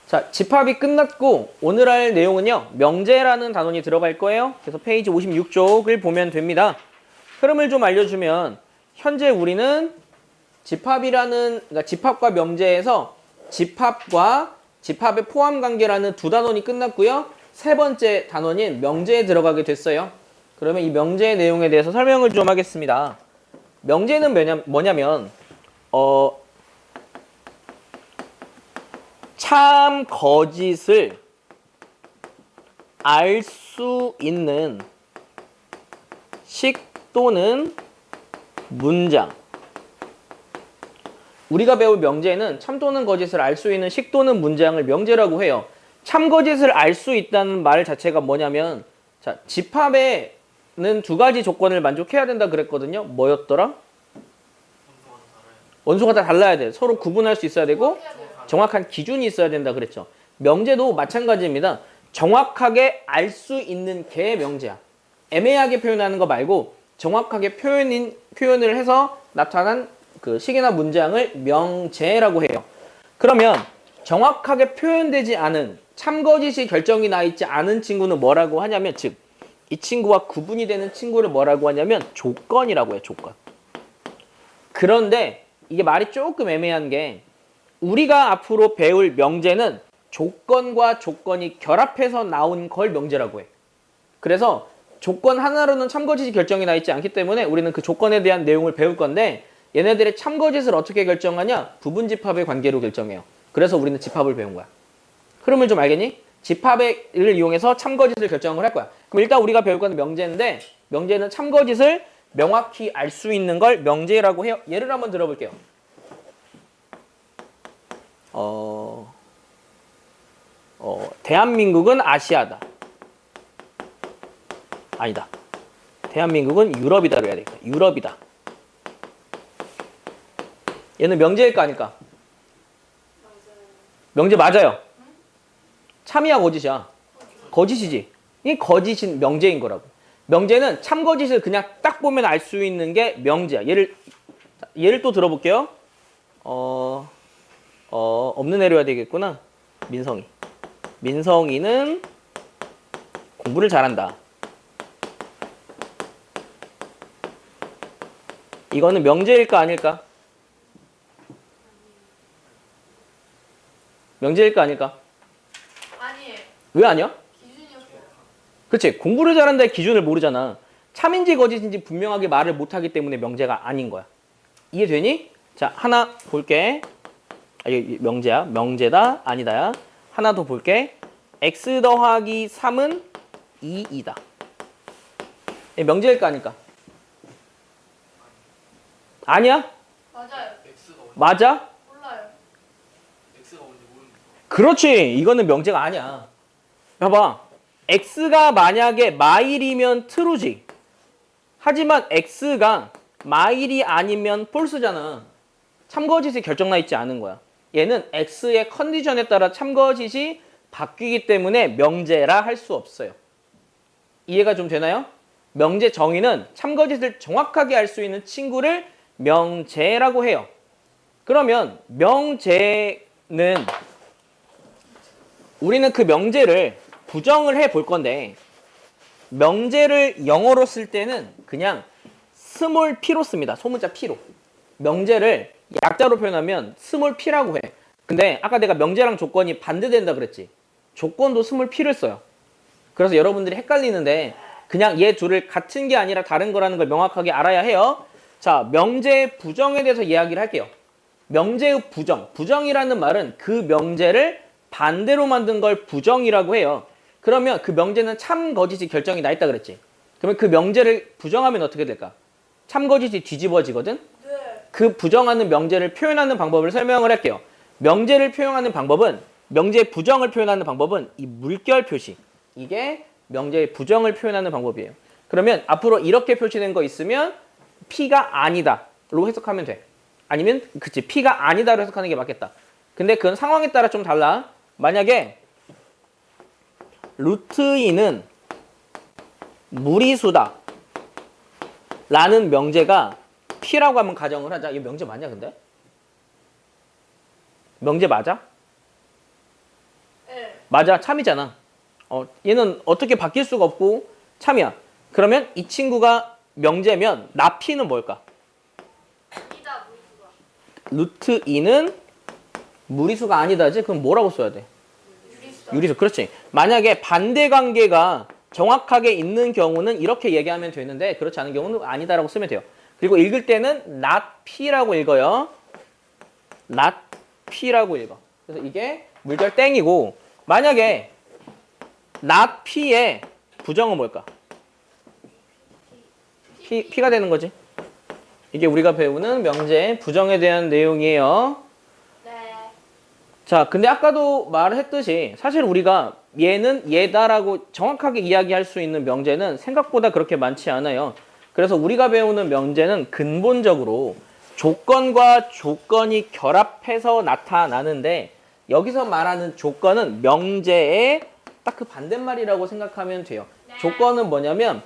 자, 집합이 끝났고 오늘 할 내용은요. 명제라는 단원이 들어갈 거예요. 그래서 페이지 56쪽을 보면 됩니다. 흐름을 좀 알려주면 현재 우리는 그러니까 집합과 명제에서 집합과 집합의 포함관계라는 두 단원이 끝났고요. 세 번째 단원인 명제에 들어가게 됐어요. 그러면 이 명제의 내용에 대해서 설명을 좀 하겠습니다. 명제는 뭐냐면 참 거짓을 알 수 있는 식 또는 문장. 우리가 배울 명제는 참 또는 거짓을 알 수 있는 식 또는 문장을 명제라고 해요. 참 거짓을 알 수 있다는 말 자체가 뭐냐면, 자, 집합에는 두 가지 조건을 만족해야 된다 그랬거든요. 뭐였더라? 원소가 다 달라야 돼. 서로 구분할 수 있어야 되고 정확한 기준이 있어야 된다 그랬죠. 명제도 마찬가지입니다. 정확하게 알 수 있는 게 명제야. 애매하게 표현하는 거 말고 정확하게 표현을 해서 나타난 그 식이나 문장을 명제라고 해요. 그러면 정확하게 표현되지 않은 참거짓이 결정이 나 있지 않은 친구는 뭐라고 하냐면, 즉 이 친구와 구분이 되는 친구를 뭐라고 하냐면 조건이라고 해요. 조건. 그런데 이게 말이 조금 애매한 게, 우리가 앞으로 배울 명제는 조건과 조건이 결합해서 나온 걸 명제라고 해. 그래서 조건 하나로는 참거짓이 결정이 나 있지 않기 때문에 우리는 그 조건에 대한 내용을 배울 건데, 얘네들의 참거짓을 어떻게 결정하냐? 부분집합의 관계로 결정해요. 그래서 우리는 집합을 배운 거야. 흐름을 좀 알겠니? 집합을 이용해서 참거짓을 결정을 할 거야. 그럼 일단 우리가 배울 거는 명제인데, 명제는 참거짓을 명확히 알 수 있는 걸 명제라고 해요. 예를 한번 들어볼게요. 대한민국은 아시아다. 아니다. 대한민국은 유럽이다로 해야 되겠다. 유럽이다. 얘는 명제일까 아닐까? 명제 맞아요. 참이야 거짓이야? 거짓이지. 이 거짓인 명제인 거라고. 명제는 참거짓을 그냥 딱 보면 알 수 있는 게 명제야. 예를 또 들어볼게요. 없는 애로 해야 되겠구나. 민성이. 민성이는 공부를 잘한다. 이거는 명제일까 아닐까? 명제일까 아닐까? 아니에요. 왜 아니야? 기준이었어요. 그렇지. 공부를 잘한다의 기준을 모르잖아. 참인지 거짓인지 분명하게 말을 못하기 때문에 명제가 아닌 거야. 이해되니? 자, 하나 볼게. 명제야. 명제다. 아니다야. 하나 더 볼게. x 더하기 3은 2이다. 명제일까 아닐까? 아니야? 맞아요. 맞아? 몰라요. 그렇지. 이거는 명제가 아니야. 봐봐. x가 만약에 마일이면 true지. 하지만 x가 마일이 아니면 false잖아. 참거짓이 결정나 있지 않은 거야. 얘는 x의 컨디션에 따라 참거짓이 바뀌기 때문에 명제라 할 수 없어요. 이해가 좀 되나요? 명제 정의는 참거짓을 정확하게 알 수 있는 친구를 명제라고 해요. 그러면 명제는 우리는 그 명제를 부정을 해 볼 건데, 명제를 영어로 쓸 때는 그냥 스몰 p로 씁니다. 소문자 p로. 명제를 약자로 표현하면 스몰 p라고 해. 근데 아까 내가 명제랑 조건이 반대된다 그랬지. 조건도 스몰 p를 써요. 그래서 여러분들이 헷갈리는데 그냥 얘 둘을 같은 게 아니라 다른 거라는 걸 명확하게 알아야 해요. 자, 명제의 부정에 대해서 이야기를 할게요. 명제의 부정. 부정이라는 말은 그 명제를 반대로 만든 걸 부정이라고 해요. 그러면 그 명제는 참 거짓이 결정이 나 있다 그랬지. 그러면 그 명제를 부정하면 어떻게 될까? 참 거짓이 뒤집어지거든. 네. 그 부정하는 명제를 표현하는 방법을 설명을 할게요. 명제를 표현하는 방법은, 명제의 부정을 표현하는 방법은 이 물결 표시. 이게 명제의 부정을 표현하는 방법이에요. 그러면 앞으로 이렇게 표시된 거 있으면 P가 아니다로 해석하면 돼. 아니면 그치, P가 아니다로 해석하는 게 맞겠다. 근데 그건 상황에 따라 좀 달라. 만약에 루트 2는 무리수다 라는 명제가 P라고 한번 가정을 하자. 이 명제 맞냐 근데? 명제 맞아? 맞아, 참이잖아. 얘는 어떻게 바뀔 수가 없고 참이야. 그러면 이 친구가 명제면 나 P는 뭘까? 이다 무리수가. 루트 2는 무리수가 아니다지? 그럼 뭐라고 써야 돼? 유리수다. 유리수. 그렇지. 만약에 반대 관계가 정확하게 있는 경우는 이렇게 얘기하면 되는데 그렇지 않은 경우는 아니다라고 쓰면 돼요. 그리고 읽을 때는 not P라고 읽어요. not P라고 읽어. 그래서 이게 물결 땡이고 만약에 not P의 부정은 뭘까? P가 되는 거지. 이게 우리가 배우는 명제 부정에 대한 내용이에요. 네. 자, 근데 아까도 말했듯이 사실 우리가 얘는 얘다라고 정확하게 이야기할 수 있는 명제는 생각보다 그렇게 많지 않아요. 그래서 우리가 배우는 명제는 근본적으로 조건과 조건이 결합해서 나타나는데 여기서 말하는 조건은 명제의 딱 그 반대말이라고 생각하면 돼요. 네. 조건은 뭐냐면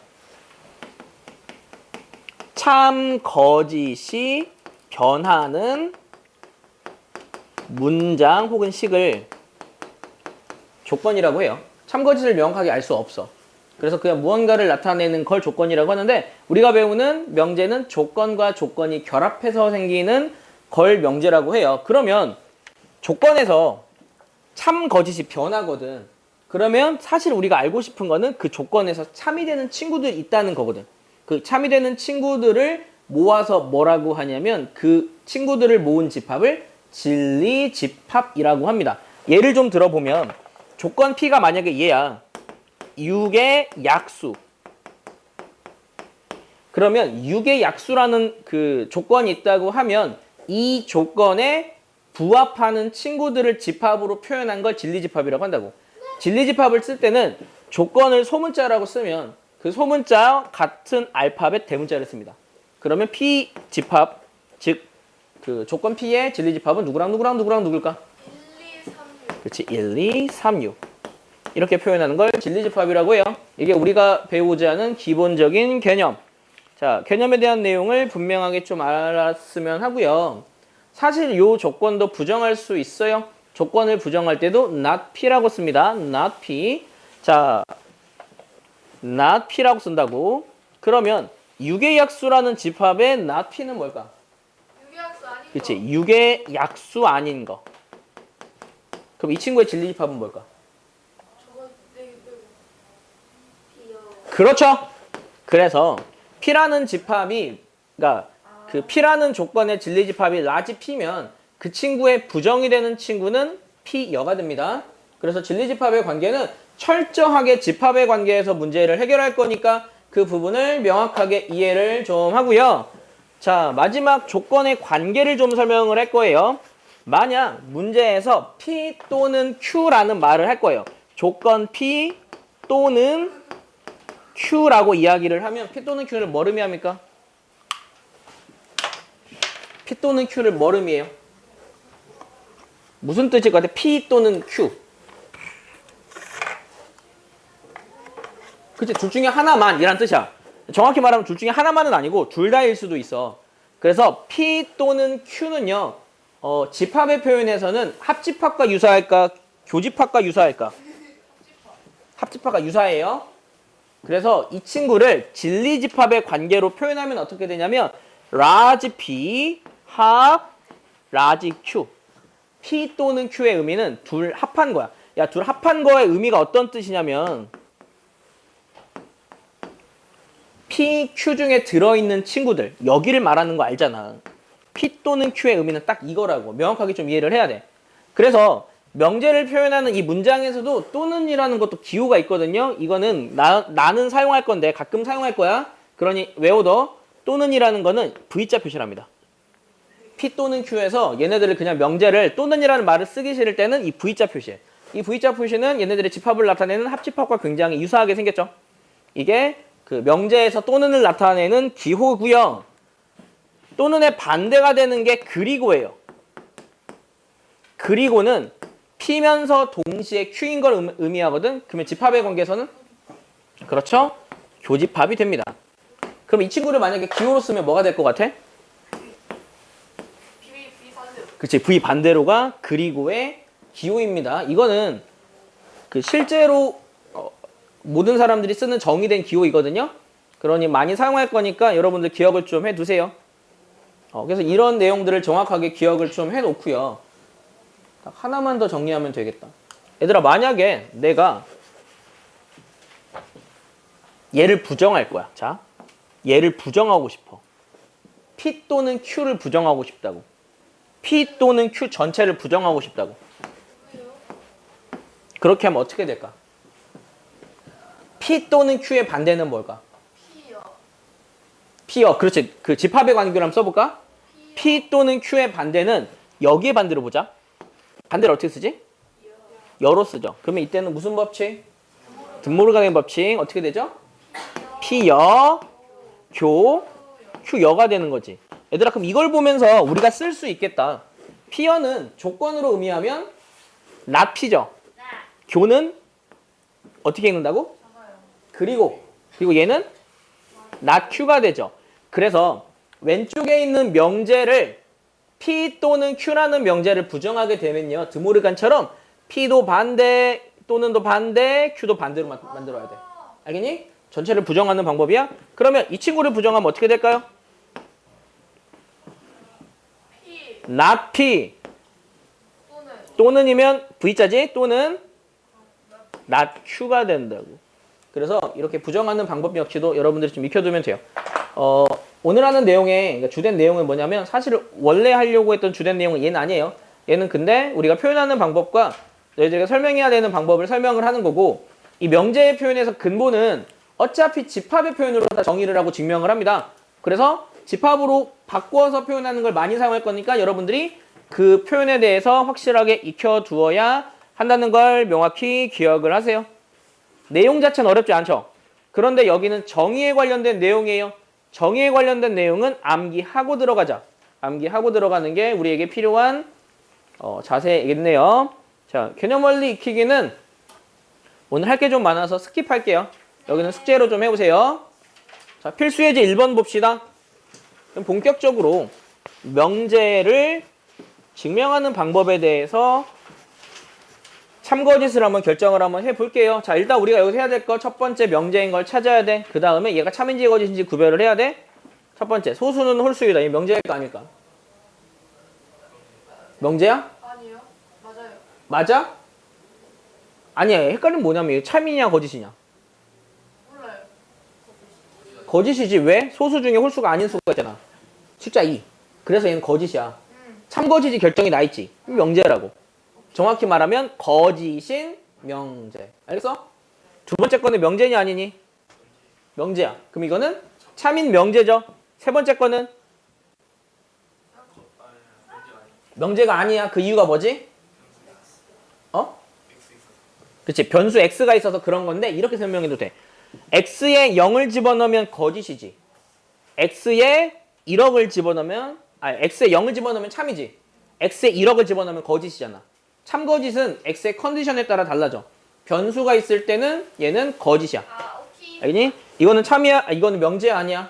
참, 거짓이 변하는 문장 혹은 식을 조건이라고 해요. 참, 거짓을 명확하게 알 수 없어. 그래서 그냥 무언가를 나타내는 걸 조건이라고 하는데 우리가 배우는 명제는 조건과 조건이 결합해서 생기는 걸 명제라고 해요. 그러면 조건에서 참, 거짓이 변하거든. 그러면 사실 우리가 알고 싶은 거는 그 조건에서 참이 되는 친구들이 있다는 거거든. 그 참이 되는 친구들을 모아서 뭐라고 하냐면 그 친구들을 모은 집합을 진리집합이라고 합니다. 예를 좀 들어보면 조건 P가 만약에 얘야. 6의 약수. 그러면 6의 약수라는 그 조건이 있다고 하면 이 조건에 부합하는 친구들을 집합으로 표현한 걸 진리집합이라고 한다고. 진리집합을 쓸 때는 조건을 소문자라고 쓰면 그 소문자 같은 알파벳 대문자를 씁니다. 그러면 P 집합, 즉 그 조건 P의 진리집합은 누구랑 누구랑 누구랑 누굴까? 1, 2, 3, 6. 그렇지. 1, 2, 3, 6. 이렇게 표현하는 걸 진리집합이라고 해요. 이게 우리가 배우고자 하는 기본적인 개념. 자, 개념에 대한 내용을 분명하게 좀 알았으면 하고요. 사실 이 조건도 부정할 수 있어요. 조건을 부정할 때도 not P라고 씁니다. not P. 자, not P라고 쓴다고. 그러면 6의 약수라는 집합의 not P는 뭘까? 유기학수 아닌 그렇지. 거. 6의 약수 아닌 거. 그럼 이 친구의 진리집합은 뭘까? 저거 네 빼고. 비어. 그렇죠. 그래서 P라는 집합이 그러니까 그 P라는 조건의 진리집합이 라지 P면 그 친구의 부정이 되는 친구는 P여가 됩니다. 그래서 진리집합의 관계는 철저하게 집합의 관계에서 문제를 해결할 거니까 그 부분을 명확하게 이해를 좀 하고요. 자, 마지막 조건의 관계를 좀 설명을 할 거예요. 만약 문제에서 P 또는 Q라는 말을 할 거예요. 조건 P 또는 Q라고 이야기를 하면 P 또는 Q를 뭘 의미합니까? P 또는 Q를 뭘 의미해요? 무슨 뜻일 것 같아? P 또는 Q. 그치? 둘 중에 하나만 이란 뜻이야. 정확히 말하면 둘 중에 하나만은 아니고 둘 다일 수도 있어. 그래서 P 또는 Q는요. 집합의 표현에서는 합집합과 유사할까? 교집합과 유사할까? 합집합과 유사해요. 그래서 이 친구를 진리집합의 관계로 표현하면 어떻게 되냐면 large P 합 large Q. P 또는 Q의 의미는 둘 합한 거야. 야, 둘 합한 거의 의미가 어떤 뜻이냐면 P, Q 중에 들어있는 친구들 여기를 말하는 거 알잖아. P 또는 Q의 의미는 딱 이거라고 명확하게 좀 이해를 해야 돼. 그래서 명제를 표현하는 이 문장에서도 또는이라는 것도 기호가 있거든요. 이거는 나는 사용할 건데 가끔 사용할 거야. 그러니 외워둬. 또는이라는 거는 V자 표시랍니다. P 또는 Q에서 얘네들을 그냥 명제를 또는이라는 말을 쓰기 싫을 때는 이 V자 표시해. 이 V자 표시는 얘네들의 집합을 나타내는 합집합과 굉장히 유사하게 생겼죠. 이게 그 명제에서 또는을 나타내는 기호고요. 또는의 반대가 되는 게 그리고예요. 그리고는 P면서 동시에 Q인 걸 의미하거든. 그러면 집합의 관계에서는 그렇죠? 교집합이 됩니다. 그럼 이 친구를 만약에 기호로 쓰면 뭐가 될 것 같아? 비반대. 그치. V 반대로가 그리고의 기호입니다. 이거는 그 실제로 모든 사람들이 쓰는 정의된 기호이거든요. 그러니 많이 사용할 거니까 여러분들 기억을 좀 해두세요. 그래서 이런 내용들을 정확하게 기억을 좀 해놓고요. 딱 하나만 더 정리하면 되겠다. 얘들아, 만약에 내가 얘를 부정할 거야. 자, 얘를 부정하고 싶어. P 또는 Q를 부정하고 싶다고. P 또는 Q 전체를 부정하고 싶다고. 왜요? 그렇게 하면 어떻게 될까? P 또는 Q의 반대는 뭘까? P요. P요. 그렇지. 그 집합의 관계를 한번 써볼까? P요. P 또는 Q의 반대는 여기의 반대로 보자. 반대를 어떻게 쓰지? 여로 쓰죠. 그러면 이때는 무슨 법칙? 드모르간의 법칙. 어떻게 되죠? P여, 교, Q여가 되는 거지. 얘들아, 그럼 이걸 보면서 우리가 쓸 수 있겠다. P여는 조건으로 의미하면 not P죠. 교는 어떻게 읽는다고? 그리고 얘는 not Q가 되죠. 그래서 왼쪽에 있는 명제를 P 또는 Q라는 명제를 부정하게 되면요, 드모르간처럼 P도 반대 또는도 반대, Q도 반대로 만들어야 돼. 알겠니? 전체를 부정하는 방법이야. 그러면 이 친구를 부정하면 어떻게 될까요? P not P 또는 또는이면 V자지, 또는 not Q가 된다고. 그래서 이렇게 부정하는 방법 역시도 여러분들이 좀 익혀두면 돼요. 오늘 하는 내용의 그러니까 주된 내용은 뭐냐면, 사실 원래 하려고 했던 주된 내용은 얘는 아니에요. 얘는 근데 우리가 표현하는 방법과 너희들에게 설명해야 되는 방법을 설명을 하는 거고, 이 명제의 표현에서 근본은 어차피 집합의 표현으로 다 정의를 하고 증명을 합니다. 그래서 집합으로 바꿔서 표현하는 걸 많이 사용할 거니까 여러분들이 그 표현에 대해서 확실하게 익혀두어야 한다는 걸 명확히 기억을 하세요. 내용 자체는 어렵지 않죠? 그런데 여기는 정의에 관련된 내용이에요. 정의에 관련된 내용은 암기하고 들어가자. 암기하고 들어가는 게 우리에게 필요한 자세이겠네요. 자, 개념 원리 익히기는 오늘 할 게 좀 많아서 스킵할게요. 여기는 숙제로 좀 해보세요. 자, 필수 예제 1번 봅시다. 그럼 본격적으로 명제를 증명하는 방법에 대해서 참거짓을 한번 결정을 한번 해볼게요. 자, 일단 우리가 여기서 해야 될 거 첫 번째 명제인 걸 찾아야 돼. 그 다음에 얘가 참인지 거짓인지 구별을 해야 돼. 첫 번째, 소수는 홀수이다. 이 명제일까 아닐까? 명제야? 아니요. 맞아요. 맞아? 아니야. 헷갈리면 뭐냐면 이게 참이냐 거짓이냐? 몰라요. 거짓이지. 왜? 소수 중에 홀수가 아닌 수가 있잖아. 숫자 2. 그래서 얘는 거짓이야. 참거짓이 결정이 나 있지. 명제라고. 정확히 말하면 거짓인 명제. 알겠어? 두 번째 거는 명제냐 아니니? 명제야. 그럼 이거는 참인 명제죠. 세 번째 거는 명제가 아니야. 그 이유가 뭐지? 그치. 변수 x가 있어서 그런 건데 이렇게 설명해도 돼. x에 0을 집어넣으면 거짓이지. x에 1억을 집어넣으면 x에 0을 집어넣으면 참이지. x에 1억을 집어넣으면 거짓이잖아. 참거짓은 x의 컨디션에 따라 달라져. 변수가 있을 때는 얘는 거짓이야. 아, 오케이. 알겠니? 이거는 참이야? 이거는 명제야 아니야?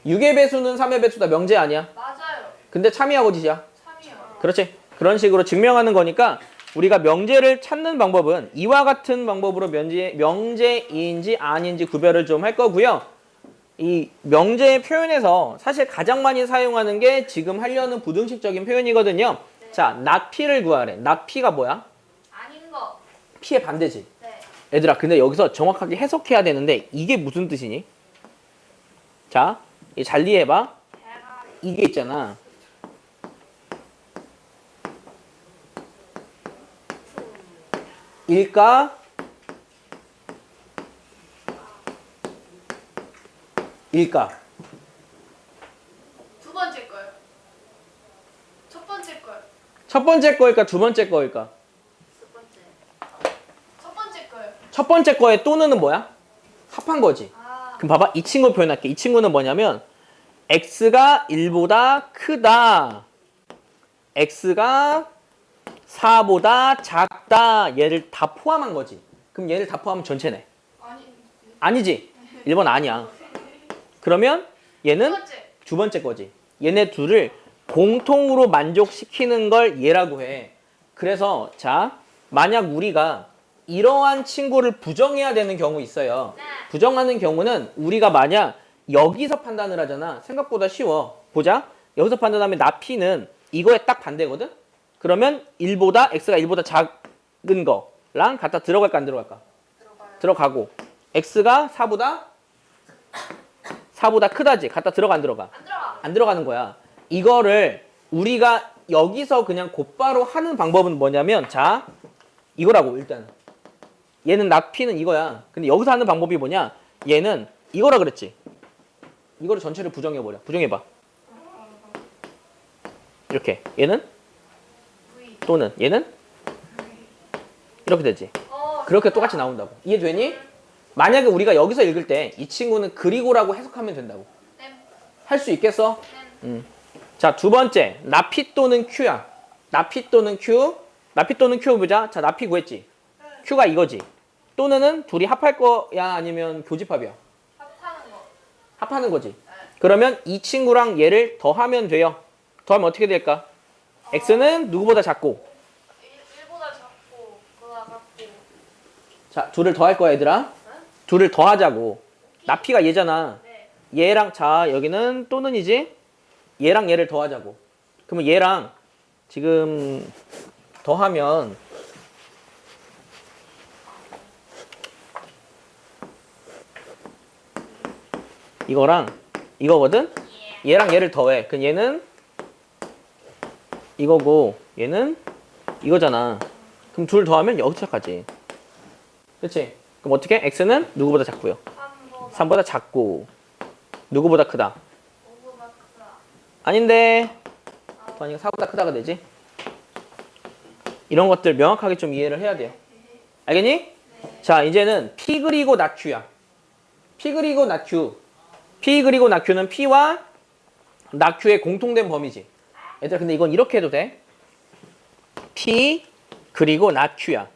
6의 배수는 3의 배수다. 명제 아니야? 맞아요. 근데 참이야 거짓이야? 3이요. 그렇지. 그런 식으로 증명하는 거니까 우리가 명제를 찾는 방법은 이와 같은 방법으로 명제인지 아닌지 구별을 좀 할 거고요. 이 명제의 표현에서 사실 가장 많이 사용하는 게 지금 하려는 부등식적인 표현이거든요. 네. 자, not P를 구하래. not P가 뭐야? 아닌 거. P의 반대지. 네. 얘들아, 근데 여기서 정확하게 해석해야 되는데 이게 무슨 뜻이니? 자, 잘 이해해봐. 이게 있잖아. 일까? 일까? 두 번째 거요. 첫 번째 거요. 첫 번째 거일까? 두 번째 거일까? 첫 번째. 첫 번째 거요. 첫 번째 거의 또는은 뭐야? 합한 거지. 아, 그럼 봐봐. 이 친구 표현할게. 이 친구는 뭐냐면 x가 1보다 크다. x가 4보다 작다. 얘를 다 포함한 거지. 그럼 얘를 다 포함하면 전체네. 아니. 아니지. 1번 아니야. 그러면 두 얘는 번째. 두 번째 거지. 얘네 둘을 공통으로 만족시키는 걸 얘라고 해. 그래서 자, 만약 우리가 이러한 친구를 부정해야 되는 경우 있어요. 네. 부정하는 경우는 우리가 만약 여기서 판단을 하잖아. 생각보다 쉬워. 보자. 여기서 판단하면 나 P는 이거에 딱 반대거든? 그러면 1보다 X가 1보다 작은 거랑 갖다 들어갈까 안 들어갈까? 들어가요. 들어가고 X가 4보다 크다지? 갖다 들어가 안 들어가? 안 들어가. 안 들어가는 거야. 이거를 우리가 여기서 그냥 곧바로 하는 방법은 뭐냐면 자, 이거라고 일단. 얘는 나 P는 이거야. 근데 여기서 하는 방법이 뭐냐? 얘는 이거라 그랬지. 이거를 전체를 부정해버려. 부정해봐. 이렇게. 얘는 V. 또는 얘는 이렇게 되지. 그렇게 똑같이 나온다고. 이해되니? 만약에 우리가 여기서 읽을 때 이 친구는 그리고라고 해석하면 된다고. 네. 할 수 있겠어? 네. 자, 두 번째. 나 P 또는 Q야. 나 P 또는 Q. 나 P 또는 Q 보자. 자, 나 P 구했지. Q가 이거지. 또는은 둘이 합할 거야? 아니면 교집합이야? 합하는 거. 합하는 거지. 그러면 이 친구랑 얘를 더하면 돼요. 더하면 어떻게 될까? X는 누구보다 작고. 1보다 작고 그거보다 같고. 자, 둘을 더할 거야, 얘들아. 둘을 더하자고. 나 P가 얘잖아. 네. 얘랑, 자, 여기는 또는이지? 얘랑 얘를 더하자고. 그러면 얘랑 지금 더하면 이거랑 이거거든? 얘랑 얘를 더해. 그럼 얘는 이거고 얘는 이거잖아. 그럼 둘 더하면 여기서까지. 그렇지? 그럼 어떻게? X는 누구보다 작고요. 3보다 3보다 작고 누구보다 크다. 5보다 크다. 아닌데 아니 4보다 크다가 되지. 이런 것들 명확하게 좀 이해를 해야 돼요. 알겠니? 자, 이제는 P 그리고 나 Q야. P 그리고 나 Q. P 그리고 나 Q는 P와 나 Q의 공통된 범위지. 얘들아, 근데 이건 이렇게 해도 돼. P 그리고 나 Q야.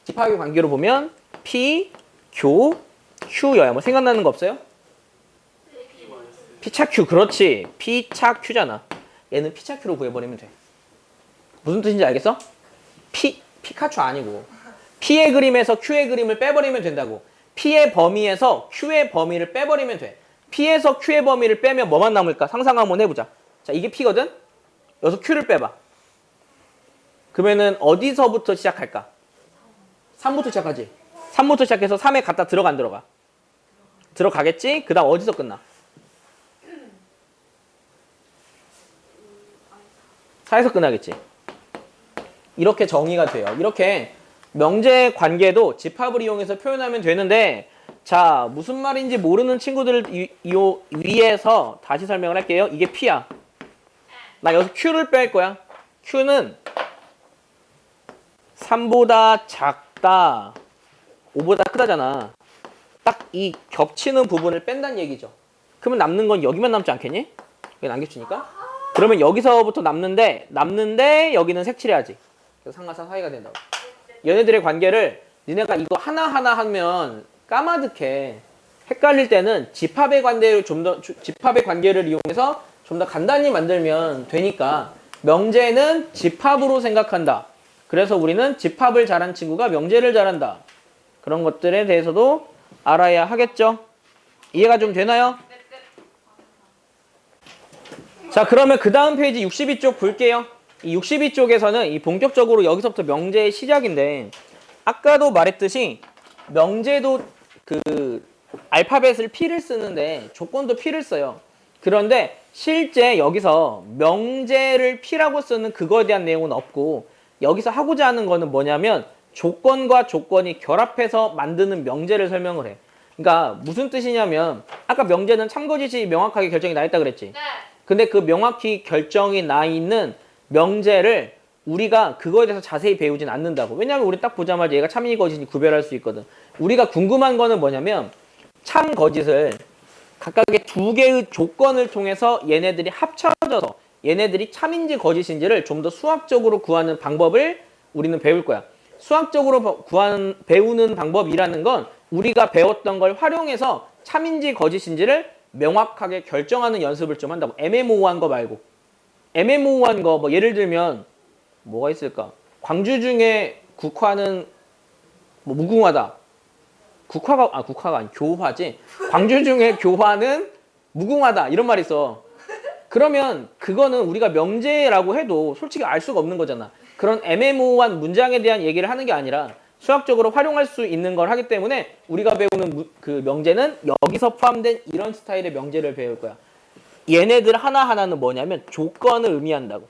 집합의 관계로 보면 P, 교, Q여야. 뭐 생각나는 거 없어요? P차 Q. 그렇지. P차 Q잖아. 얘는 P차 Q로 구해버리면 돼. 무슨 뜻인지 알겠어? 피카츄 아니고 P의 그림에서 Q의 그림을 빼버리면 된다고. P의 범위에서 Q의 범위를 빼버리면 돼. P에서 Q의 범위를 빼면 뭐만 남을까? 상상 한번 해보자. 자, 이게 P거든? 여기서 Q를 빼봐. 그러면은 어디서부터 시작할까? 3부터 시작하지. 3부터 시작해서 3에 갖다 들어가 안 들어가? 들어가겠지? 그 다음 어디서 끝나? 4에서 끝나겠지. 이렇게 정의가 돼요. 이렇게 명제 관계도 집합을 이용해서 표현하면 되는데, 자, 무슨 말인지 모르는 친구들을 위해서 다시 설명을 할게요. 이게 P야. 나 여기서 Q를 뺄 거야. Q는 3보다 작다, 5보다 크다잖아. 딱 이 겹치는 부분을 뺀다는 얘기죠. 그러면 남는 건 여기만 남지 않겠니? 여기 남겨주니까. 그러면 여기서부터 남는데 여기는 색칠해야지. 그래서 상하사 사이가 된다고. 얘네들의 관계를 니네가 이거 하나하나 하면 까마득해. 헷갈릴 때는 집합의 관계를 집합의 관계를 이용해서 좀 더 간단히 만들면 되니까 명제는 집합으로 생각한다. 그래서 우리는 집합을 잘한 친구가 명제를 잘한다. 그런 것들에 대해서도 알아야 하겠죠. 이해가 좀 되나요? 자, 그러면 그 다음 페이지 62쪽 볼게요. 이 62쪽에서는 이 본격적으로 여기서부터 명제의 시작인데, 아까도 말했듯이 명제도 그 알파벳을 P를 쓰는데 조건도 P를 써요. 그런데 실제 여기서 명제를 P라고 쓰는 그거에 대한 내용은 없고, 여기서 하고자 하는 거는 뭐냐면 조건과 조건이 결합해서 만드는 명제를 설명을 해. 그러니까 무슨 뜻이냐면 아까 명제는 참고지시 명확하게 결정이 나 있다 그랬지. 네. 근데 그 명확히 결정이 나 있는 명제를 우리가 그거에 대해서 자세히 배우진 않는다고. 왜냐하면 우리 딱 보자마자 얘가 참인지 거짓인지 구별할 수 있거든. 우리가 궁금한 거는 뭐냐면 참 거짓을 각각의 두 개의 조건을 통해서 얘네들이 합쳐져서 얘네들이 참인지 거짓인지를 좀 더 수학적으로 구하는 방법을 우리는 배울 거야. 수학적으로 배우는 방법이라는 건 우리가 배웠던 걸 활용해서 참인지 거짓인지를 명확하게 결정하는 연습을 좀 한다고. 애매모호한 거 말고. 애매모호한 거, 뭐 예를 들면 뭐가 있을까? 광주 중에 국화는 뭐 무궁화다. 국화가 아니 교화지. 광주 중에 교화는 무궁화다. 이런 말이 있어. 그러면 그거는 우리가 명제라고 해도 솔직히 알 수가 없는 거잖아. 그런 애매모호한 문장에 대한 얘기를 하는 게 아니라 수학적으로 활용할 수 있는 걸 하기 때문에 우리가 배우는 그 명제는 여기서 포함된 이런 스타일의 명제를 배울 거야. 얘네들 하나하나는 뭐냐면 조건을 의미한다고.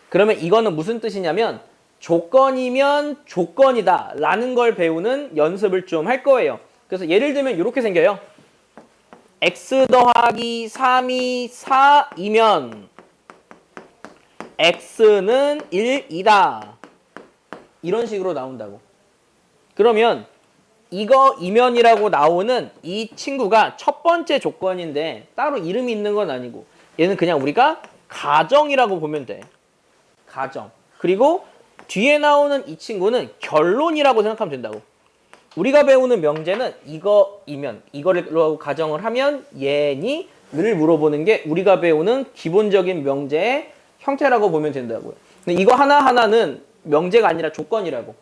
그러면 이거는 무슨 뜻이냐면 조건이면 조건이다 라는 걸 배우는 연습을 좀 할 거예요. 그래서 예를 들면 이렇게 생겨요. x 더하기 3이 4이면 x는 1이다. 이런 식으로 나온다고. 그러면 이거 이면이라고 나오는 이 친구가 첫 번째 조건인데 따로 이름이 있는 건 아니고 얘는 그냥 우리가 가정이라고 보면 돼. 가정. 그리고 뒤에 나오는 이 친구는 결론이라고 생각하면 된다고. 우리가 배우는 명제는 이거이면 이거를 가정을 하면 얘니? 를 물어보는 게 우리가 배우는 기본적인 명제의 형태라고 보면 된다고요. 근데 이거 하나하나는 명제가 아니라 조건이라고.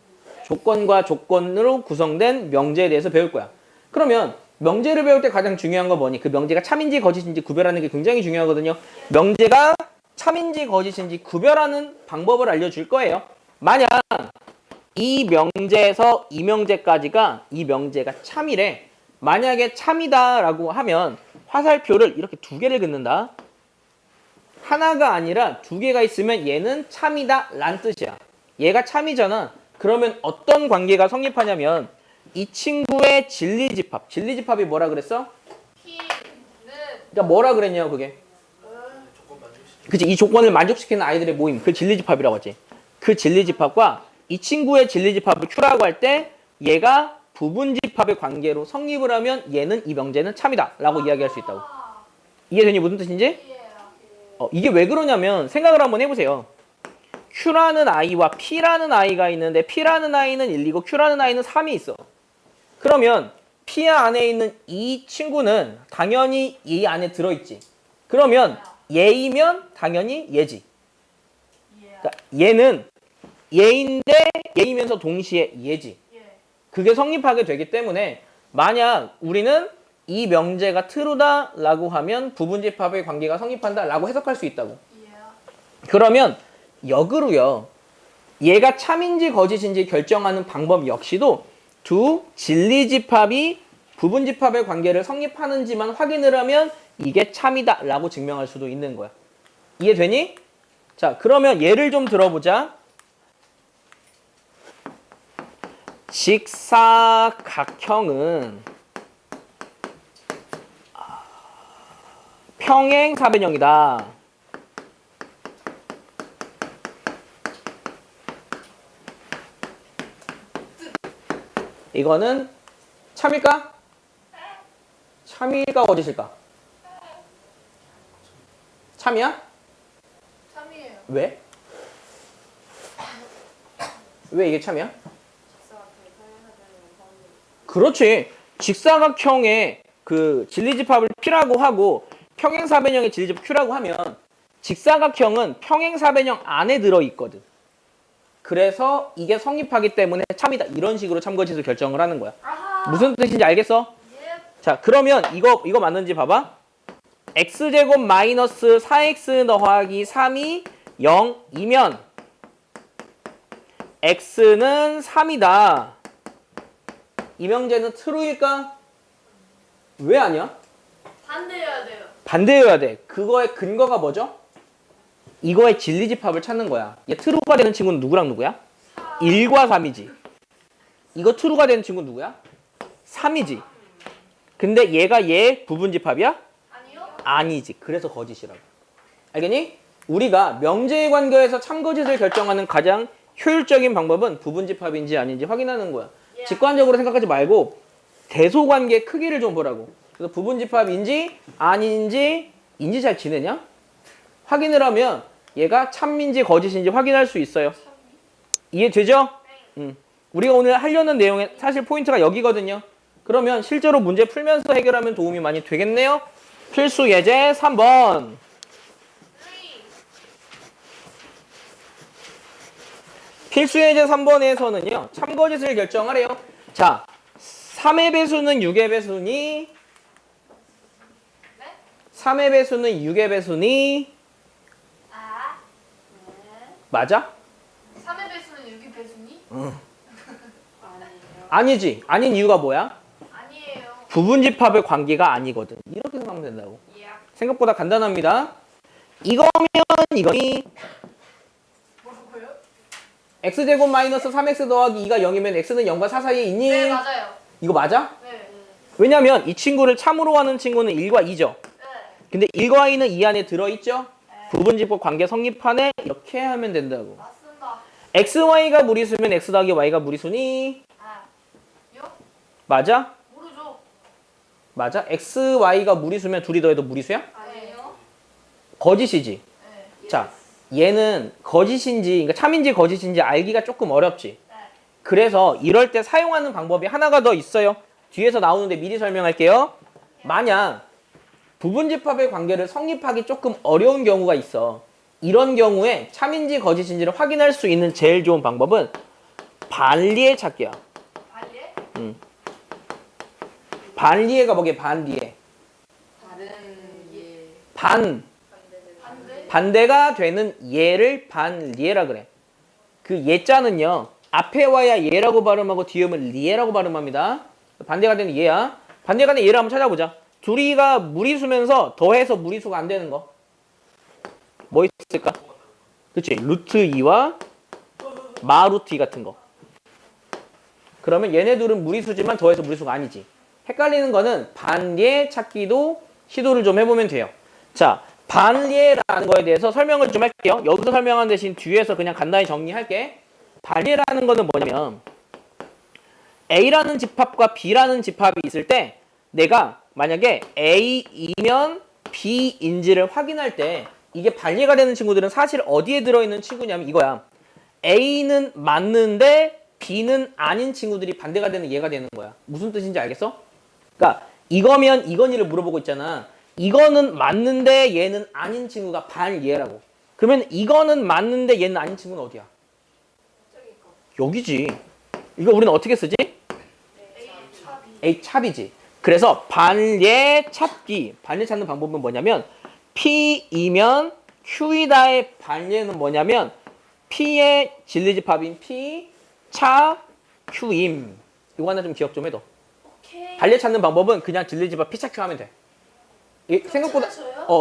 조건과 조건으로 구성된 명제에 대해서 배울 거야. 그러면 명제를 배울 때 가장 중요한 건 뭐니? 그 명제가 참인지 거짓인지 구별하는 게 굉장히 중요하거든요. 명제가 참인지 거짓인지 구별하는 방법을 알려줄 거예요. 만약 이 명제에서 이 명제까지가 이 명제가 참이래. 만약에 참이다라고 하면 화살표를 이렇게 두 개를 긋는다. 하나가 아니라 두 개가 있으면 얘는 참이다 란 뜻이야. 얘가 참이잖아. 그러면 어떤 관계가 성립하냐면 이 친구의 진리집합. 진리집합이 뭐라 그랬어? P는 그러니까 뭐라 그랬냐고 그게. 그치, 이 조건을 만족시키는 아이들의 모임. 그 진리집합이라고 하지. 그 진리집합과 이 친구의 진리집합을 Q라고 할 때 얘가 부분집합의 관계로 성립을 하면 얘는 이 명제는 참이다 라고 이야기할 수 있다고. 이해되니 무슨 뜻인지? 이게 왜 그러냐면 생각을 한번 해보세요. Q라는 아이와 P라는 아이가 있는데 P라는 아이는 1이고 Q라는 아이는 3이 있어. 그러면 P 안에 있는 이 친구는 당연히 이 안에 들어있지. 그러면 얘이면 당연히 얘지. 그러니까 얘는 얘인데 얘이면서 동시에 얘지. 그게 성립하게 되기 때문에 만약 우리는 이 명제가 true다 라고 하면 부분집합의 관계가 성립한다 라고 해석할 수 있다고. 그러면 역으로요. 얘가 참인지 거짓인지 결정하는 방법 역시도 두 진리집합이 부분집합의 관계를 성립하는지만 확인을 하면 이게 참이다 라고 증명할 수도 있는 거야. 이해되니? 자, 그러면 예를 좀 들어보자. 직사각형은 평행사변형이다. 이거는 참일까? 참일까 거짓일까? 참이야? 참이에요. 왜? 왜 이게 참이야? 그렇지. 직사각형의 그 진리집합을 P라고 하고 평행사변형의 진리집합 Q라고 하면 직사각형은 평행사변형 안에 들어있거든. 그래서 이게 성립하기 때문에 참이다. 이런 식으로 참거짓을 결정을 하는 거야. 아하. 무슨 뜻인지 알겠어? 예. 자, 그러면 이거 맞는지 봐봐. x제곱 마이너스 4x 더하기 3이 0이면 x는 3이다. 이 명제는 true일까? 왜 아니야? 반대해야 돼요. 반대여야 돼. 그거의 근거가 뭐죠? 이거의 진리집합을 찾는 거야. 얘 true가 되는 친구는 누구랑 누구야? 1과 3이지. 이거 true가 되는 친구는 누구야? 3이지. 근데 얘가 얘 부분집합이야? 아니요? 아니지. 그래서 거짓이라고. 알겠니? 우리가 명제의 관계에서 참거짓을 결정하는 가장 효율적인 방법은 부분집합인지 아닌지 확인하는 거야. 직관적으로 생각하지 말고 대소관계의 크기를 좀 보라고. 그래서 부분집합인지 아닌지 잘 지내냐? 확인을 하면 얘가 참인지 거짓인지 확인할 수 있어요. 이해되죠? 우리가 오늘 하려는 내용의 사실 포인트가 여기거든요. 그러면 실제로 문제 풀면서 해결하면 도움이 많이 되겠네요. 필수 예제 3번. 필수 예제 3번에서는요. 참거짓을 결정하래요. 자, 3의 배수는 6의 배수니? 네? 3의 배수는 6의 배수니? 아. 네. 맞아? 3의 배수는 6의 배수니? 응. 아니에요. 아니지. 아닌 이유가 뭐야? 아니에요. 부분집합의 관계가 아니거든. 이렇게 생각하면 된다고. 예. 생각보다 간단합니다. 이거면 이거니? 뭐라고요? x제곱 마이너스 3x 더하기 2가 0이면 x는 0과 4 사이에 있니? 네, 맞아요. 이거 맞아? 네. 왜냐면 이 친구를 참으로 하는 친구는 1과 2죠. 네. 근데 1과 2는 이 안에 들어있죠? 네. 부분집합 관계 성립하네? 이렇게 하면 된다고. 맞습니다. x, y가 무리수면 x 더하기 y가 무리수니? 아. 요? 맞아? 모르죠. 맞아? x, y가 무리수면 둘이 더해도 무리수야? 아니에요. 거짓이지. 네. 자, 얘는 거짓인지, 그러니까 참인지 거짓인지 알기가 조금 어렵지. 네. 그래서 이럴 때 사용하는 방법이 하나가 더 있어요. 뒤에서 나오는데 미리 설명할게요. 만약 부분집합의 관계를 성립하기 조금 어려운 경우가 있어. 이런 경우에 참인지 거짓인지를 확인할 수 있는 제일 좋은 방법은 반리에 찾기야. 발예? 반리에가 뭐게? 반리에. 다른 예 반대? 반대가 되는 예를 반리에라 그래. 그 예자는요. 앞에 와야 예라고 발음하고 뒤에 오면 리에라고 발음합니다. 반대가 되는 예야. 반대가 되는 예를 한번 찾아보자. 둘이가 무리수면서 더해서 무리수가 안 되는 거. 뭐 있을까? 그치? 루트 2와 마루트 2 같은 거. 그러면 얘네 둘은 무리수지만 더해서 무리수가 아니지. 헷갈리는 거는 반리에 찾기도 시도를 좀 해보면 돼요. 자, 반리에라는 거에 대해서 설명을 좀 할게요. 여기서 설명한 대신 뒤에서 그냥 간단히 정리할게. 반리에라는 거는 뭐냐면 A라는 집합과 B라는 집합이 있을 때 내가 만약에 A이면 B인지를 확인할 때 이게 반리가 되는 친구들은 사실 어디에 들어있는 친구냐면 이거야. A는 맞는데 B는 아닌 친구들이 반대가 되는 얘가 되는 거야. 무슨 뜻인지 알겠어? 그러니까 이거면 이거니를 물어보고 있잖아. 이거는 맞는데 얘는 아닌 친구가 반얘라고. 그러면 이거는 맞는데 얘는 아닌 친구는 어디야? 여기지. 이거 우리는 어떻게 쓰지? A 찹이지. 그래서 반례 찾기. 반례 찾는 방법은 뭐냐면 P이면 Q이다의 반례는 뭐냐면 P의 진리집합인 P, 차, Q임. 이거 하나 좀 기억 좀 해둬. 오케이. 반례 찾는 방법은 그냥 진리집합 P, 차, Q 하면 돼.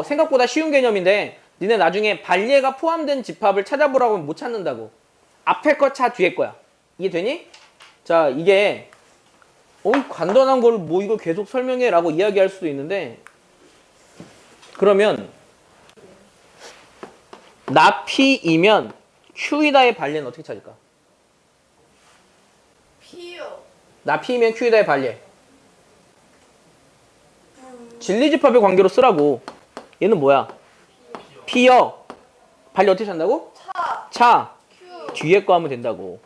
생각보다 쉬운 개념인데 니네 나중에 반례가 포함된 집합을 찾아보라고 하면 못 찾는다고. 앞에 거 차, 뒤에 거야. 이해되니? 자, 이게 간단한 걸 뭐 이걸 계속 설명해 라고 이야기할 수도 있는데 그러면 나 P이면 Q이다의 반례는 어떻게 찾을까? 피요. 나 P이면 Q이다의 반례 진리집합의 관계로 쓰라고. 얘는 뭐야? P여 반례 어떻게 찾는다고? 차 큐. 뒤에 거 하면 된다고.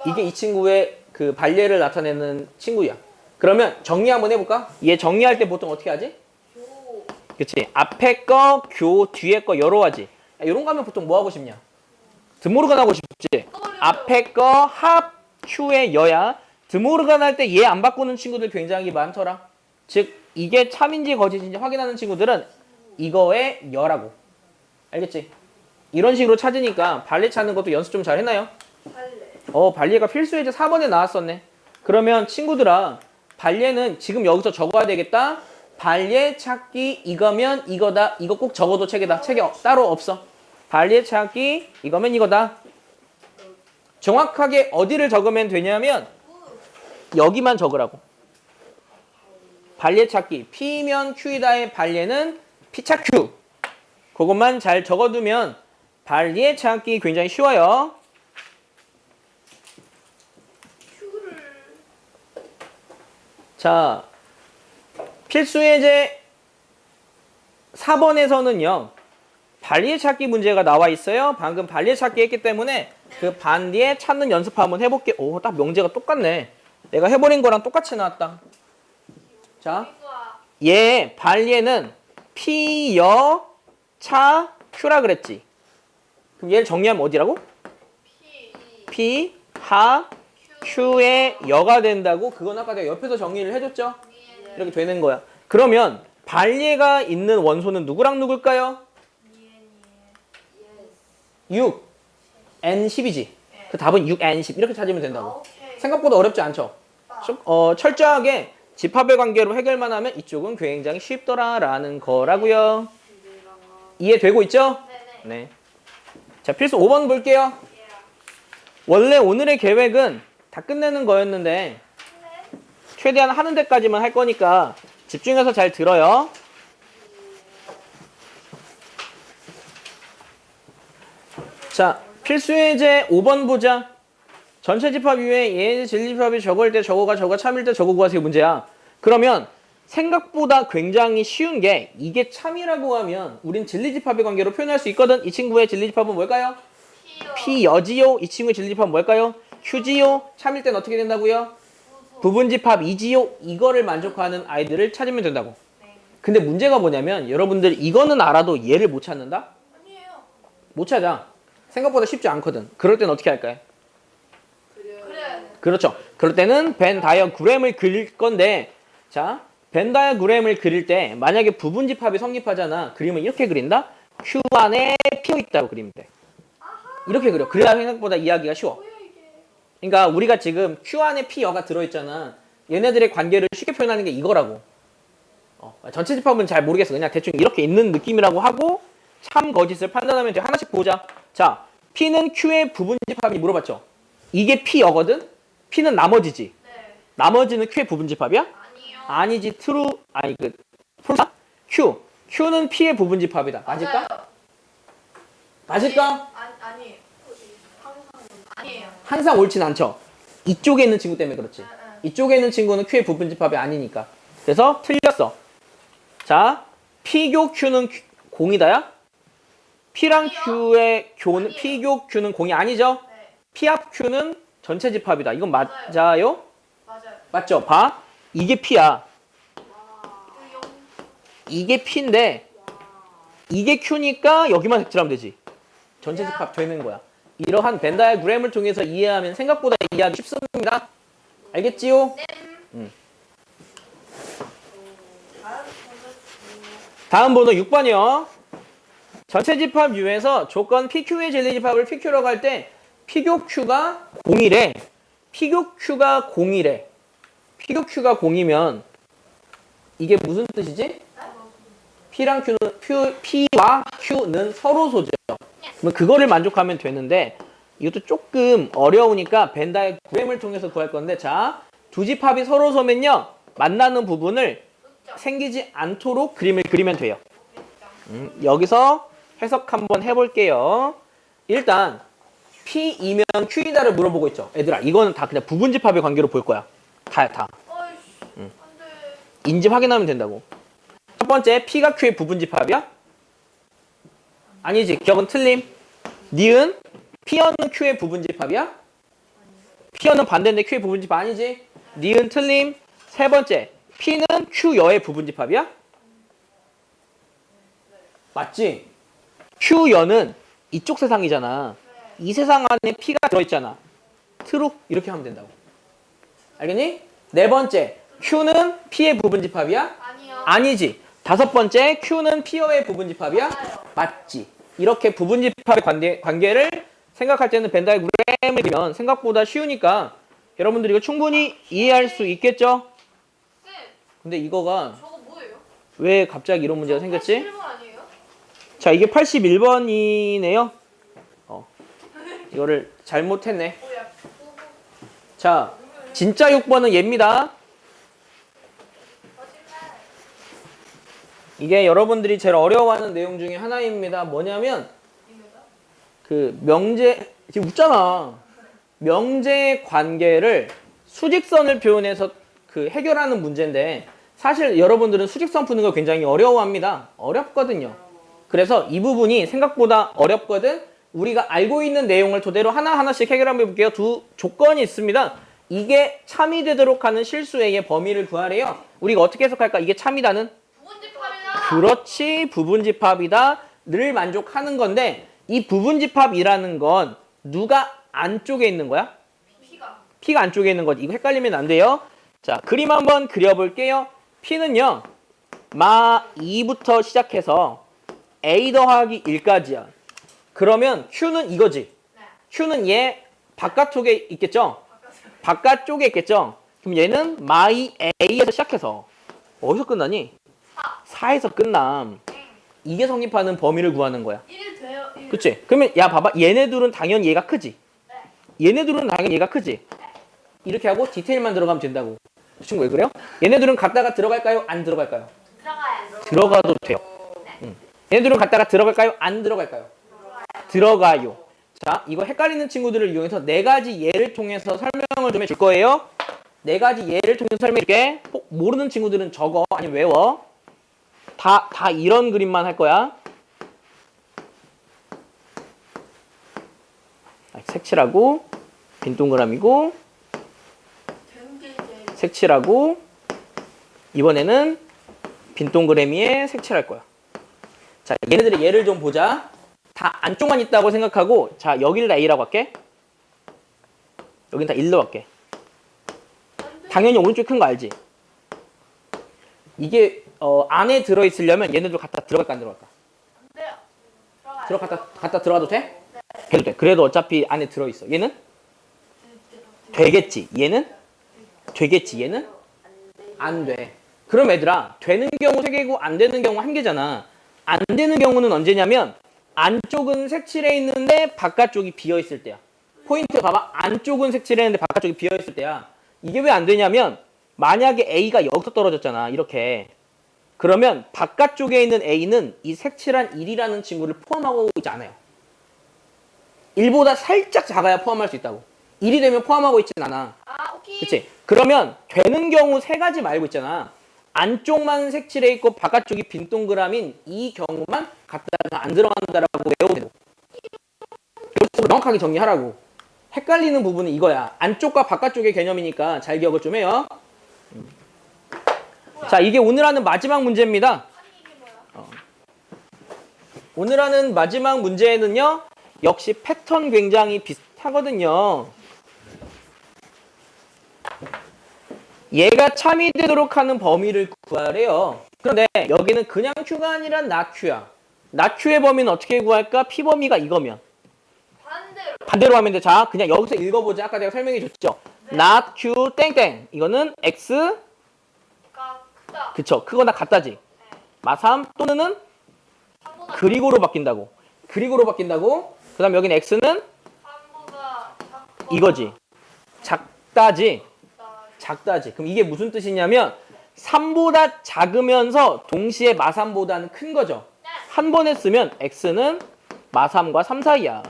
이게 이 친구의 그 반례를 나타내는 친구야. 그러면 정리 한번 해볼까? 얘 정리할 때 보통 어떻게 하지? 요. 그치? 앞에 거, 교, 뒤에 거 여러 하지. 이런 거 하면 보통 뭐 하고 싶냐? 드모르간 하고 싶지? 앞에 거, 합, 큐의 여야. 드모르간 할 때 얘 안 바꾸는 친구들 굉장히 많더라. 즉, 이게 참인지 거짓인지 확인하는 친구들은 이거의 여라고. 알겠지? 이런 식으로 찾으니까 반례 찾는 것도 연습 좀 잘 했나요? 발레. 반례가 필수 예제 4번에 나왔었네. 그러면 친구들아, 반례는 지금 여기서 적어야 되겠다. 반례 찾기 이거면 이거다. 이거 꼭 적어도 책에다. 책에 따로 없어. 반례 찾기 이거면 이거다. 정확하게 어디를 적으면 되냐면 여기만 적으라고. 반례 찾기 P면 Q이다의 반례는 P차 Q. 그것만 잘 적어두면 반례 찾기 굉장히 쉬워요. 큐를. 자, 필수예제 4번에서는요. 반리에 찾기 문제가 나와 있어요. 방금 반리에 찾기 했기 때문에 그 반리에 찾는 연습 한번 해볼게. 오, 딱 명제가 똑같네. 내가 해버린 거랑 똑같이 나왔다. 자, 얘 반리에는 P, 여, 차, Q라 그랬지. 그럼 얘를 정리하면 어디라고? 피. P 하 Q의 여가 된다고 그건 아까 내가 옆에서 정리를 해줬죠? 이렇게 되는 거야. 그러면 반례가 있는 원소는 누구랑 누굴까요? 6 N 10이지. 그 답은 6 N 10 이렇게 찾으면 된다고. 오케이. 생각보다 어렵지 않죠? 철저하게 집합의 관계로 해결만 하면 이쪽은 굉장히 쉽더라라는 거라고요. 이해되고 있죠? 네네. 네. 자, 필수 5번 볼게요. 원래 오늘의 계획은 다 끝내는 거였는데 최대한 하는 데까지만 할 거니까 집중해서 잘 들어요. 자, 필수 예제 5번 보자. 전체 집합 이후에 예제 진리집합이 저거일 때 저거가 저거 참일 때 저거 구하세요 문제야. 그러면 생각보다 굉장히 쉬운 게 이게 참이라고 하면 우린 진리집합의 관계로 표현할 수 있거든. 이 친구의 진리집합은 뭘까요? P여지요. 이 친구의 진리집합은 뭘까요? Q지요. 참일 땐 어떻게 된다고요? 부분집합이지요. 이거를 만족하는 아이들을 찾으면 된다고. 근데 문제가 뭐냐면 여러분들 이거는 알아도 얘를 못 찾는다? 아니에요. 못 찾아. 생각보다 쉽지 않거든. 그럴 땐 어떻게 할까요? 그래. 그렇죠. 그럴 때는 벤 다이어그램을 그릴 건데 자, 벤 다이어그램을 그릴 때 만약에 부분집합이 성립하잖아. 그림을 이렇게 그린다? Q 안에 P가 있다고 그리면 돼. 이렇게 그려. 그래야 생각보다 이해하기가 쉬워. 뭐야 이게? 그러니까 우리가 지금 Q 안에 P여가 들어있잖아. 얘네들의 관계를 쉽게 표현하는 게 이거라고. 전체 집합은 잘 모르겠어. 그냥 대충 이렇게 있는 느낌이라고 하고 참 거짓을 판단하면 돼. 하나씩 보자. 자, P는 Q의 부분집합이 물어봤죠. 이게 P여거든? P는 나머지지. 네. 나머지는 Q의 부분집합이야? 아니요. 아니지. true. 아니 그 폴사? Q. Q는 P의 부분집합이다. 맞을까? 맞아요. 맞을까? 아니에요. 아니에요. 항상 옳진 않죠. 이쪽에 있는 친구 때문에 그렇지. 응, 응. 이쪽에 있는 친구는 Q의 부분집합이 아니니까. 그래서 틀렸어. 자, P교 Q는 공이다야? P랑 아니요. Q의 교는 아니에요. P교 Q는 공이 아니죠? 네. P합 Q는 전체 집합이다. 이건 맞아요. 맞아요? 맞아요. 맞죠? 봐. 이게 P야. 그 영. 이게 P인데 이게 Q니까 여기만 색칠하면 되지. 전체 집합 되는 거야. 이러한 벤 다이어그램을 통해서 이해하면 생각보다 이해하기 쉽습니다. 알겠지요? 다음 번호 6번이요. 전체 집합 U에서 조건 PQ의 진리 집합을 PQ라고 할 때 P교 Q가 0이래. P교 Q가 0이래. P교 Q가 0이면 이게 무슨 뜻이지? P랑 P와 Q는 서로소죠. 그러면 그거를 만족하면 되는데 이것도 조금 어려우니까 벤 다이어그램을 통해서 구할 건데 자, 두 집합이 서로소면요. 만나는 부분을 생기지 않도록 그림을 그리면 돼요. 여기서 해석 한번 해볼게요. 일단 P이면 Q이다를 물어보고 있죠. 얘들아 이거는 다 그냥 부분집합의 관계로 볼 거야. 다. 어이씨. 안 돼. 인지 확인하면 된다고. 첫 번째 P가 Q의 부분집합이야? 아니지. 기억은 틀림. 니은 P여는 Q의 부분집합이야? P여는 반대인데 Q의 부분집합 아니지. 니은 틀림. 세 번째 P는 Q여의 부분집합이야? 맞지? Q여는 이쪽 세상이잖아. 이 세상 안에 P가 들어있잖아. 트루 이렇게 하면 된다고. 알겠니? 네 번째 Q는 P의 부분집합이야? 아니요. 아니지. 다섯 번째 Q는 P여의 부분집합이야? 맞아요. 맞지. 이렇게 부분집합의 관계를 생각할 때는 벤 다이어그램을 그리면 생각보다 쉬우니까 여러분들이 이거 충분히 이해할 수 있겠죠? 쌤, 근데 이거가 저거 뭐예요? 왜 갑자기 이런 문제가 생겼지? 1번 아니에요? 자, 이게 81번이네요. 이거를 잘못했네. 뭐야? 자, 진짜 6번은 얘입니다. 거짓말. 이게 여러분들이 제일 어려워하는 내용 중에 하나입니다. 뭐냐면 이거다? 그 명제 지금 웃잖아. 명제 관계를 수직선을 표현해서 그 해결하는 문제인데 사실 여러분들은 수직선 푸는 걸 굉장히 어려워합니다. 어렵거든요. 그래서 이 부분이 생각보다 어렵거든. 우리가 알고 있는 내용을 토대로 하나하나씩 해결 한번 해볼게요. 두 조건이 있습니다. 이게 참이 되도록 하는 실수의 범위를 구하래요. 우리가 어떻게 해석할까? 이게 참이다는? 부분집합이다. 그렇지. 부분집합이다. 를 만족하는 건데 이 부분집합이라는 건 누가 안쪽에 있는 거야? P가 P가 안쪽에 있는 거지. 이거 헷갈리면 안 돼요. 자, 그림 한번 그려볼게요. P는요, 마 2부터 시작해서 A 더하기 1까지야. 그러면 Q는 이거지. 네. Q는 얘 바깥쪽에 있겠죠? 바깥쪽에 있겠죠? 그럼 얘는 마이 A에서 시작해서 어디서 끝나니? 4에서 끝남. 이게 성립하는 범위를 구하는 거야. 1 돼요. 1. 그치? 그러면 야 봐봐. 얘네들은 당연히 얘가 크지? 네. 얘네들은 당연히 얘가 크지? 이렇게 하고 디테일만 들어가면 된다고. 친구 왜 그래요? 얘네들은 갔다가 들어갈까요? 안 들어갈까요? 들어가요. 들어가도 돼요. 얘네들은 갔다가 들어갈까요? 안 들어갈까요? 들어가요. 자, 이거 헷갈리는 친구들을 이용해서 네 가지 예를 통해서 설명을 좀 해줄 거예요. 네 가지 예를 통해서 설명해줄게. 꼭 모르는 친구들은 적어 아니면 외워. 다 이런 그림만 할 거야. 색칠하고 빈 동그라미고 색칠하고 이번에는 빈 동그라미에 색칠할 거야. 자, 얘네들의 예를 좀 보자. 다 안쪽만 있다고 생각하고 자, 여기를 다 A라고 할게. 여긴 다 1로 할게. 당연히 오른쪽이 큰 거 알지? 이게 안에 들어있으려면 얘네들 갖다 들어갈까 안 들어갈까? 안 돼요. 들어가요. 갖다 들어가도 돼? 해도 돼. 그래도 어차피 안에 들어있어. 얘는? 되겠지. 얘는? 되겠지. 얘는? 안 돼. 그럼 얘들아, 되는 경우 3개고 안 되는 경우 1개잖아. 안 되는 경우는 언제냐면 안쪽은 색칠해 있는데 바깥쪽이 비어 있을 때야. 포인트 봐봐. 안쪽은 색칠해 있는데 바깥쪽이 비어 있을 때야. 이게 왜 안 되냐면 만약에 A가 여기서 떨어졌잖아. 이렇게. 그러면 바깥쪽에 있는 A는 이 색칠한 1이라는 친구를 포함하고 있지 않아요. 1보다 살짝 작아야 포함할 수 있다고. 1이 되면 포함하고 있진 않아. 아, 오케이. 그치? 그러면 되는 경우 3가지 말고 있잖아. 안쪽만 색칠해 있고 바깥쪽이 빈 동그라미인 이 경우만 갖다가 안 들어간다라고 외우면 되고. 이것도 명확하게 정리하라고. 헷갈리는 부분은 이거야. 안쪽과 바깥쪽의 개념이니까 잘 기억을 좀 해요. 자, 이게 오늘 하는 마지막 문제입니다. 아니, 이게 뭐야? 오늘 하는 마지막 문제는요. 역시 패턴 굉장히 비슷하거든요. 얘가 참이 되도록 하는 범위를 구하래요. 그런데 여기는 그냥 Q가 아니라 not Q야. not Q의 범위는 어떻게 구할까? P 범위가 이거면. 반대로 하면 돼. 자, 그냥 여기서 읽어보자. 아까 내가 설명해 줬죠. not Q 땡땡. 이거는 X 크다. 그쵸. 크거나 같다지. 마삼 또는은 그리고로 바뀐다고. 그리고로 바뀐다고. 그 다음 여기는 X는 3보다 작고 이거지. 작다지. 작다지. 그럼 이게 무슨 뜻이냐면 3보다 작으면서 동시에 마3보다는 큰 거죠. 한 번에 쓰면 X는 마3과 3 사이야.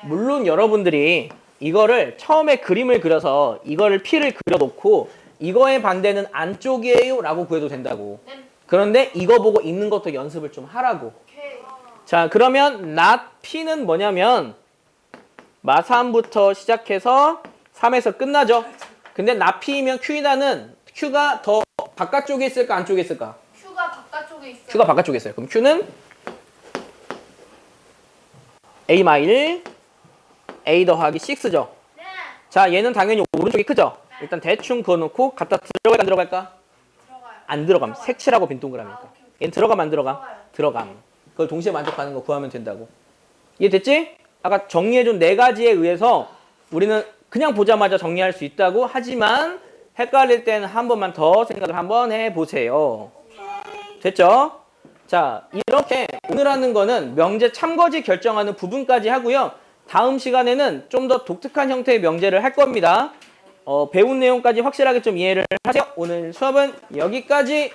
물론 여러분들이 이거를 처음에 그림을 그려서 이거를 P를 그려놓고 이거의 반대는 안쪽이에요 라고 구해도 된다고. 그런데 이거 보고 읽는 것도 연습을 좀 하라고. 오케이. 자, 그러면 not P는 뭐냐면 마3부터 시작해서 3에서 끝나죠. 근데 not P이면 Q이다는 Q가 더 바깥쪽에 있을까 안쪽에 있을까? Q가 바깥쪽에 있어요. Q가 바깥쪽에 있어요. 그럼 Q는 A-1 A 더하기 6죠. 네. 자, 얘는 당연히 오른쪽이 크죠. 일단 대충 그어놓고 갖다 들어갈까 안 들어갈까? 들어가요. 안 들어감. 색칠하고 빈 동그라미니까. 오케이, 오케이. 얘는 들어가면 안 들어감? 들어가요. 들어감. 그걸 동시에 만족하는 거 구하면 된다고. 이해됐지? 아까 정리해준 4가지에 의해서 우리는 그냥 보자마자 정리할 수 있다고 하지만 헷갈릴 때는 한 번만 더 생각을 한번 해보세요. 됐죠? 자, 이렇게 오늘 하는 거는 명제 참거지 결정하는 부분까지 하고요. 다음 시간에는 좀 더 독특한 형태의 명제를 할 겁니다. 배운 내용까지 확실하게 좀 이해를 하세요. 오늘 수업은 여기까지.